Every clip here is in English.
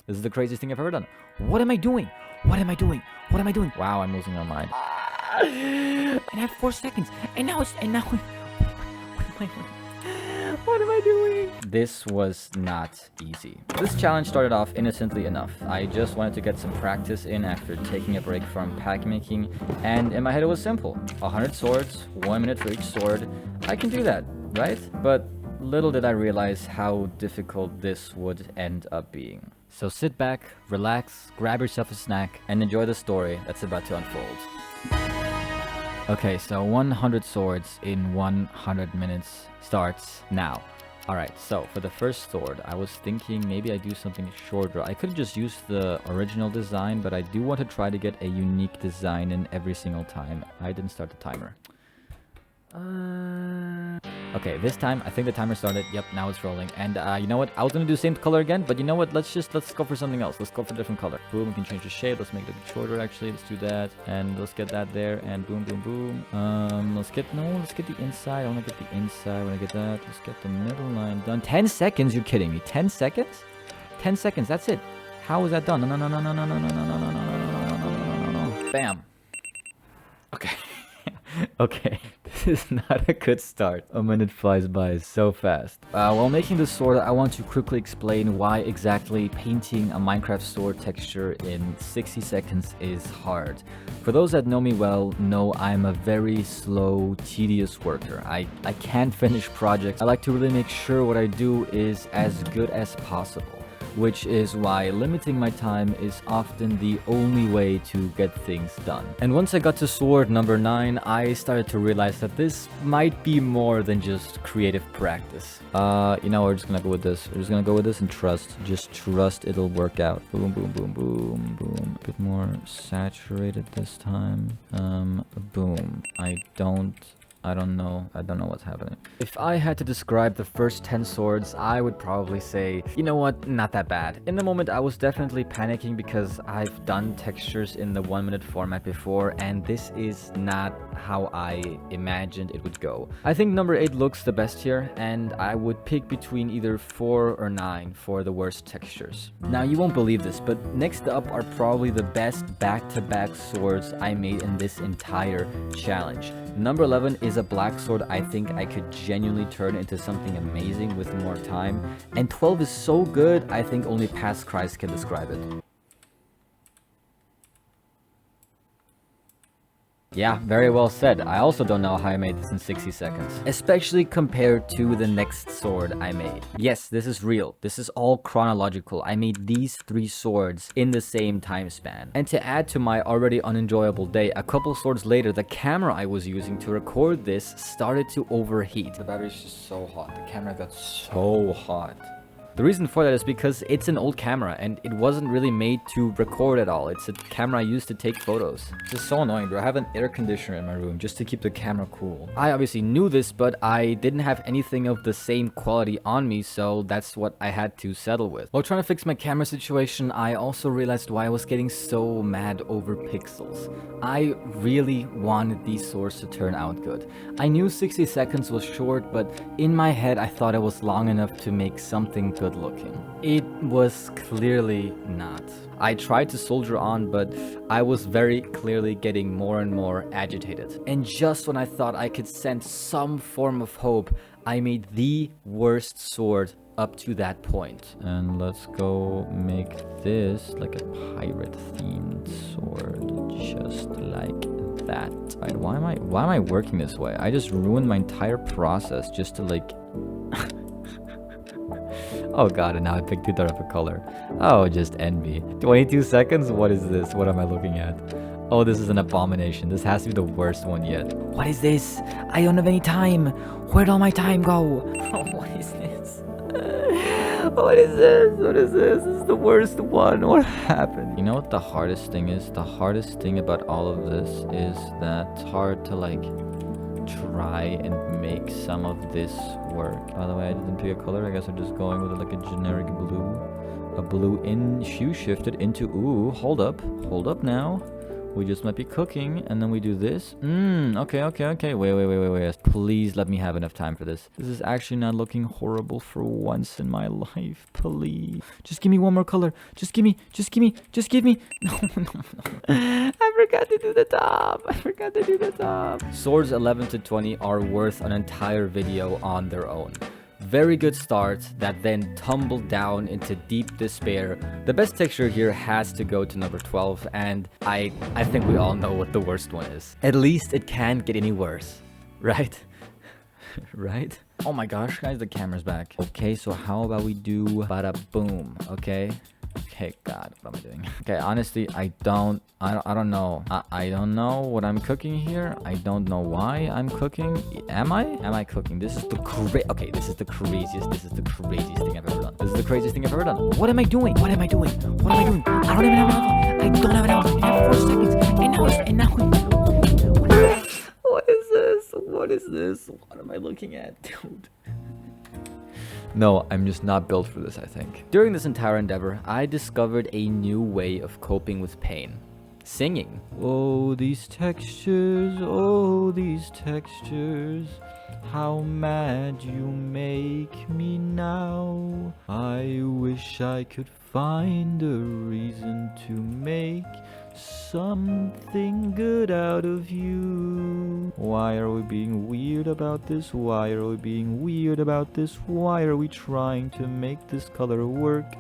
This is the craziest thing I've ever done. What am I doing? What am I doing? What am I doing? Wow, I'm losing my mind. And I have 4 seconds. And now what am I doing? What am I doing? This was not easy. This challenge started off innocently enough. I just wanted to get some practice in after taking a break from pack making, and in my head it was simple. 100 swords, 1 minute for each sword. I can do that, right? But little did I realize how difficult this would end up being. So sit back, relax, grab yourself a snack, and enjoy the story that's about to unfold. Okay, so 100 swords in 100 minutes starts now. Alright, so for the first sword, I was thinking maybe I do something shorter. I could have just used the original design, but I do want to try to get a unique design in every single time. I didn't start the timer. Okay, this time I think the timer started. Yep, now it's rolling. And you know what? I was gonna do the same color again, but you know what? Let's go for something else. Let's go for a different color. Boom, we can change the shade. Let's make it a bit shorter actually. Let's do that. And let's get that there. And boom, boom, boom. Let's get the inside. I wanna get the inside. I wanna get that. Let's get the middle line done. 10 seconds? You're kidding me. 10 seconds? 10 seconds, that's it. How is that done? No. Bam. Okay. Okay, this is not a good start. A minute flies by so fast. While making this sword, I want to quickly explain why exactly painting a Minecraft sword texture in 60 seconds is hard. For those that know me well, know I'm a very slow, tedious worker. I can't finish projects. I like to really make sure what I do is as good as possible, which is why limiting my time is often the only way to get things done. And once I got to sword number 9, I started to realize that this might be more than just creative practice. You know, we're just gonna go with this. We're just gonna go with this and trust. Just trust it'll work out. Boom, boom, boom, boom, boom. A bit more saturated this time. Boom. I don't know what's happening. If I had to describe the first 10 swords, I would probably say, you know what, not that bad. In the moment, I was definitely panicking because I've done textures in the 1 minute format before, and this is not how I imagined it would go. I think number 8 looks the best here, and I would pick between either 4 or 9 for the worst textures. Now, you won't believe this, but next up are probably the best back-to-back swords I made in this entire challenge. Number 11 is a black sword I think I could genuinely turn into something amazing with more time. And 12 is so good, I think only past Christ can describe it. Yeah, very well said. I also don't know how I made this in 60 seconds. Especially compared to the next sword I made. Yes, this is real. This is all chronological. I made these 3 swords in the same time span. And to add to my already unenjoyable day, a couple swords later, the camera I was using to record this started to overheat. The battery's just so hot. The camera got so hot. The reason for that is because it's an old camera and it wasn't really made to record at all. It's a camera I used to take photos. This is so annoying, bro. I have an air conditioner in my room just to keep the camera cool. I obviously knew this, but I didn't have anything of the same quality on me, so that's what I had to settle with. While trying to fix my camera situation, I also realized why I was getting so mad over pixels. I really wanted these swords to turn out good. I knew 60 seconds was short, but in my head I thought it was long enough to make something good looking. It was clearly not. I tried to soldier on, but I was very clearly getting more and more agitated. And just when I thought I could sense some form of hope, I made the worst sword up to that point. And let's go make this like a pirate themed sword, just like that. Right, why am I working this way? I just ruined my entire process just to like oh god, and now I picked too dark of a color. Oh, just envy. 22 seconds? What is this? What am I looking at? Oh, this is an abomination. This has to be the worst one yet. What is this? I don't have any time. Where'd all my time go? Oh, what is this? What is this? What is this? This is the worst one. What happened? You know what the hardest thing is? The hardest thing about all of this is that it's hard to like try and make some of this work. By the way, I didn't pick a color. I guess I'm just going with like a generic blue. A blue in shoe shifted into, ooh, hold up now. We just might be cooking, and then we do this. Okay. Wait. Please let me have enough time for this. This is actually not looking horrible for once in my life. Please. Just give me one more color. Just give me. No. I forgot to do the top. Swords 11 to 20 are worth an entire video on their own. Very good start that then tumbled down into deep despair. The best texture here has to go to number 12, and I think we all know what the worst one is. At least it can't get any worse, right? Right? Oh my gosh, guys, the camera's back. Okay, so how about we do bada boom, okay? Okay, God, what am I doing? Okay, honestly, I don't know. I don't know what I'm cooking here. I don't know why I'm cooking. Am I cooking? This is the craziest thing I've ever done. What am I doing? I don't even have an I don't have an outfit. I have 4 seconds. And now What is this? What am I looking at, dude? No, I'm just not built for this, I think. During this entire endeavor, I discovered a new way of coping with pain. Singing. Oh, these textures, how mad you make me now. I wish I could find a reason to make something good out of you. Why are we being weird about this? Why are we trying to make this color work?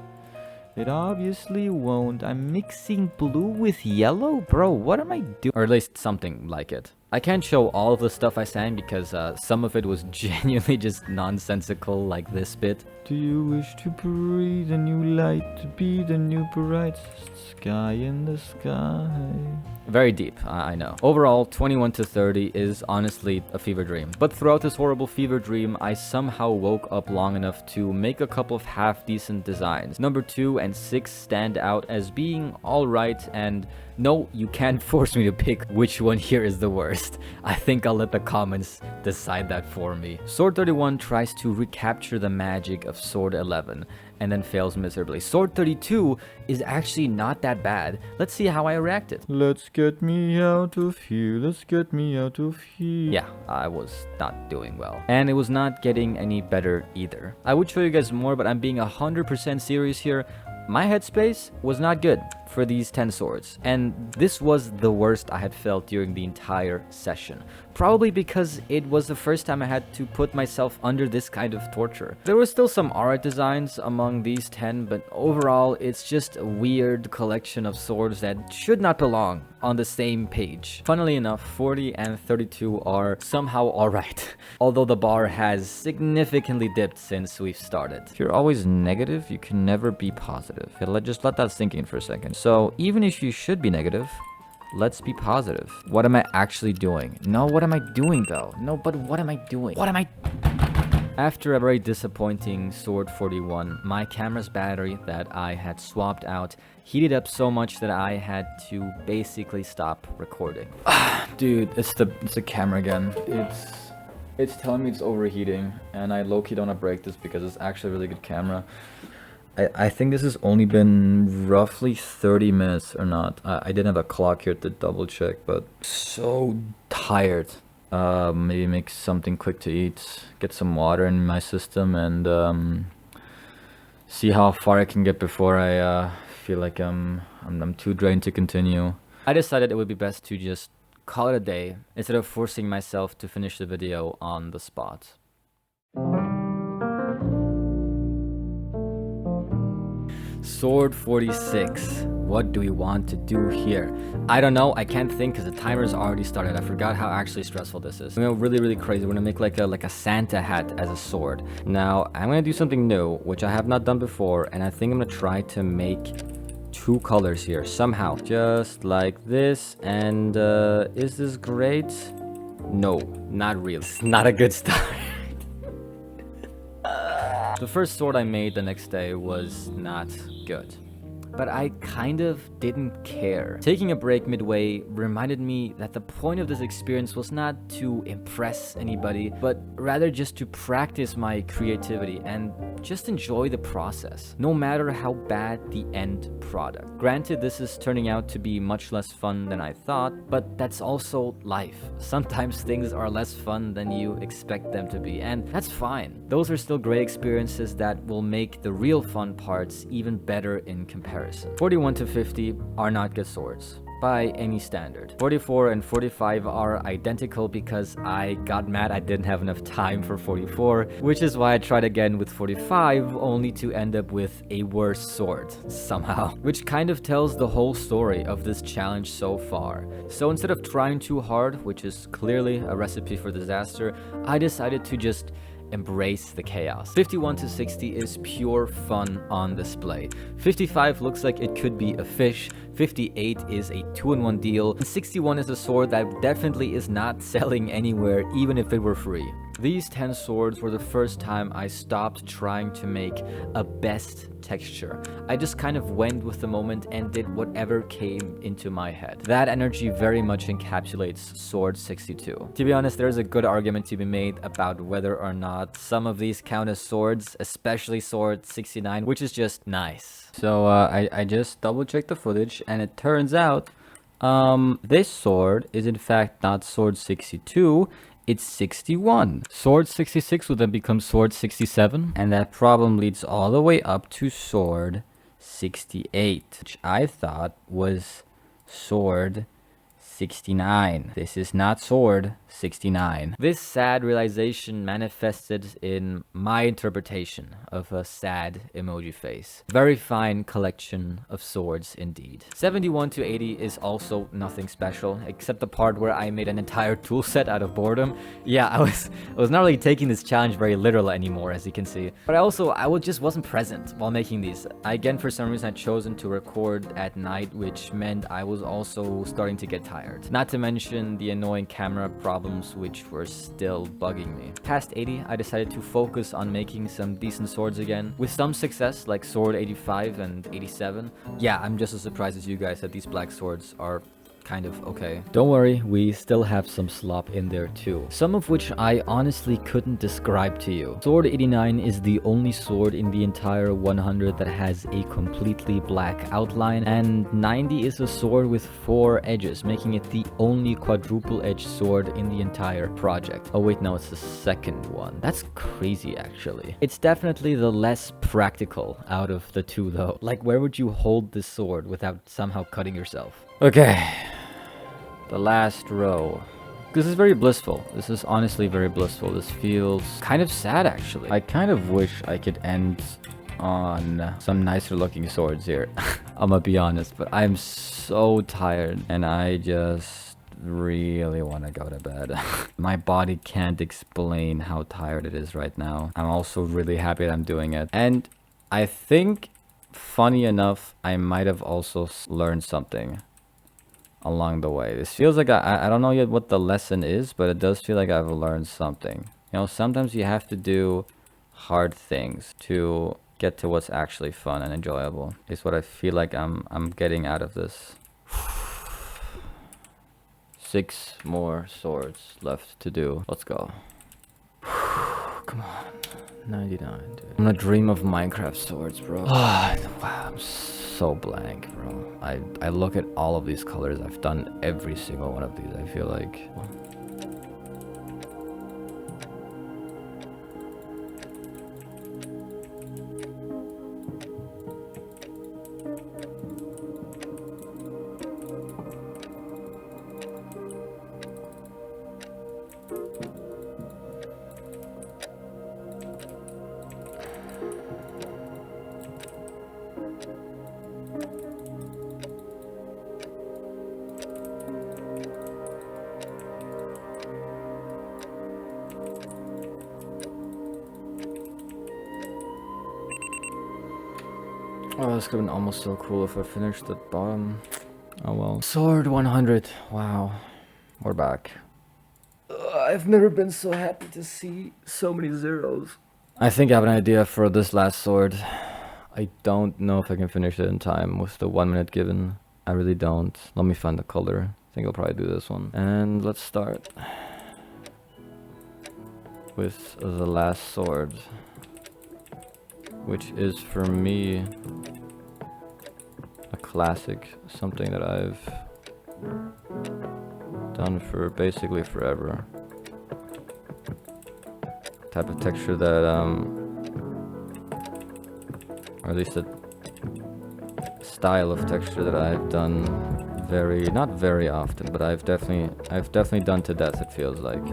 It obviously won't. I'm mixing blue with yellow? Bro, what am I doing? Or at least something like it. I can't show all of the stuff I sang because some of it was genuinely just nonsensical, like this bit. Do you wish to breathe a new light, to be the new bright sky in the sky? Very deep, I know. Overall, 21 to 30 is honestly a fever dream. But throughout this horrible fever dream, I somehow woke up long enough to make a couple of half-decent designs. Number 2 and 6 stand out as being alright, and no, you can't force me to pick which one here is the worst. I think I'll let the comments decide that for me. Sword 31 tries to recapture the magic of Sword 11 and then fails miserably. Sword 32 is actually not that bad. Let's see how I reacted. Let's get me out of here. Yeah, I was not doing well. And it was not getting any better either. I would show you guys more, but I'm being 100% serious here. My headspace was not good for these 10 swords, and this was the worst I had felt during the entire session. Probably because it was the first time I had to put myself under this kind of torture. There were still some alright designs among these 10, but overall it's just a weird collection of swords that should not belong on the same page. Funnily enough, 40 and 32 are somehow alright, although the bar has significantly dipped since we've started. If you're always negative, you can never be positive. Just let that sink in for a second. So even if you should be negative, let's be positive. What am I actually doing? No, what am I doing though? No, but what am I doing? After a very disappointing Sword 41, my camera's battery that I had swapped out heated up so much that I had to basically stop recording. Dude, it's the camera again. It's telling me it's overheating, and I low-key don't want to break this because it's actually a really good camera. I think this has only been roughly 30 minutes or not. I didn't have a clock here to double check, but so tired. Maybe make something quick to eat, get some water in my system, and see how far I can get before I feel like I'm too drained to continue. I decided it would be best to just call it a day instead of forcing myself to finish the video on the spot. Sword 46. What do we want to do here? I don't know. I can't think because the timer's already started. I forgot how actually stressful this is. Really crazy. We're gonna make like a Santa hat as a sword. Now I'm gonna do something new, which I have not done before, and I think I'm gonna try to make 2 colors here somehow, just like this. And is this great? No, not really. It's not a good start. The first sword I made the next day was not good. but I kind of didn't care. Taking a break midway reminded me that the point of this experience was not to impress anybody, but rather just to practice my creativity and just enjoy the process, no matter how bad the end product. Granted, this is turning out to be much less fun than I thought, but that's also life. Sometimes things are less fun than you expect them to be, and that's fine. Those are still great experiences that will make the real fun parts even better in comparison. 41 to 50 are not good swords by any standard. 44 and 45 are identical because I got mad I didn't have enough time for 44, which is why I tried again with 45, only to end up with a worse sword somehow, which kind of tells the whole story of this challenge so far. So instead of trying too hard, which is clearly a recipe for disaster, I decided to just embrace the chaos. 51 to 60 is pure fun on display. 55 looks like it could be a fish. 58 is a 2-in-1 deal. And 61 is a sword that definitely is not selling anywhere, even if it were free. These 10 swords were the first time I stopped trying to make a best texture. I just kind of went with the moment and did whatever came into my head. That energy very much encapsulates Sword 62. To be honest, there's a good argument to be made about whether or not some of these count as swords, especially Sword 69, which is just nice. So I just double checked the footage, and it turns out this sword is in fact not Sword 62, it's 61. Sword 66 will then become Sword 67, and that problem leads all the way up to Sword 68, which I thought was Sword 69. This is not Sword 69. This sad realization manifested in my interpretation of a sad emoji face. Very fine collection of swords indeed. 71 to 80 is also nothing special, except the part where I made an entire tool set out of boredom. Yeah, I was not really taking this challenge very literal anymore, as you can see. But I just wasn't present while making these. Again, for some reason, I'd chosen to record at night, which meant I was also starting to get tired. Not to mention the annoying camera problems, which were still bugging me. Past 80, I decided to focus on making some decent swords again, with some success like Sword 85 and 87. Yeah, I'm just as surprised as you guys that these black swords are kind of okay. Don't worry, we still have some slop in there too, some of which I honestly couldn't describe to you. Sword 89 is the only sword in the entire 100 that has a completely black outline, and 90 is a sword with 4 edges, making it the only quadruple edged sword in the entire project. Oh wait, no, it's the second one. That's crazy actually. It's definitely the less practical out of the two though. Like, where would you hold this sword without somehow cutting yourself? Okay. The last row. This is very blissful. This is honestly very blissful. This feels kind of sad, actually. I kind of wish I could end on some nicer looking swords here. I'm gonna be honest, but I'm so tired and I just really want to go to bed. My body can't explain how tired it is right now. I'm also really happy that I'm doing it. And I think, funny enough, I might have also learned something along the way. This feels like I don't know yet what the lesson is, but it does feel like I've learned something. You know, sometimes you have to do hard things to get to what's actually fun and enjoyable. Is what I feel like I'm getting out of this. 6 more swords left to do. Let's go. Come on. 99, dude. I'm gonna dream of Minecraft swords, bro. Wow, I'm so blank, bro. I look at all of these colors. I've done every single one of these, I feel like. Oh, this could have been almost so cool if I finished the bottom. Oh well. Sword 100. Wow. We're back. I've never been so happy to see so many zeros. I think I have an idea for this last sword. I don't know if I can finish it in time with the 1 minute given. I really don't. Let me find the color. I think I'll probably do this one. And let's start with the last sword, which is for me a classic, something that I've done for basically forever. Type of texture that or at least a style of texture that I've done not very often, but I've definitely done to death, it feels like,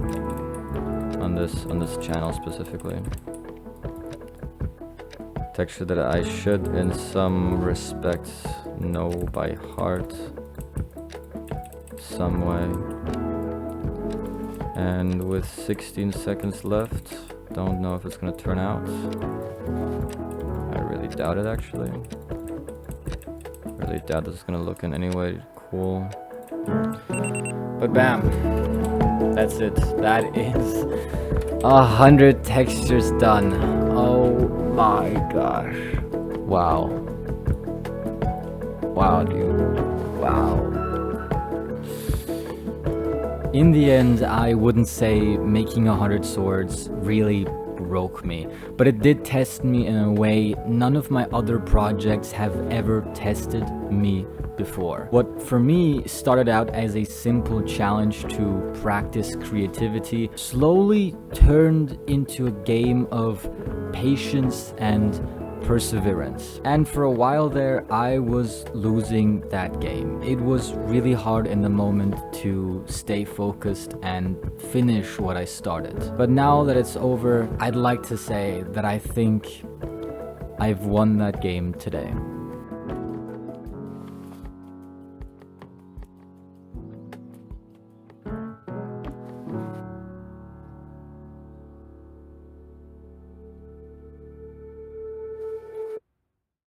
on this channel specifically. Texture that I should in some respects know by heart some way. And with 16 seconds left, don't know if it's gonna turn out. I really doubt it, actually. Really doubt this is gonna look in any way cool. But bam, that's it. That is 100 textures done. Oh my gosh. Wow. Wow, dude. Wow. In the end, I wouldn't say making 100 swords really broke me, but it did test me in a way none of my other projects have ever tested me before. What for me started out as a simple challenge to practice creativity slowly turned into a game of patience and perseverance. And for a while there, I was losing that game. It was really hard in the moment to stay focused and finish what I started. But now that it's over, I'd like to say that I think I've won that game today.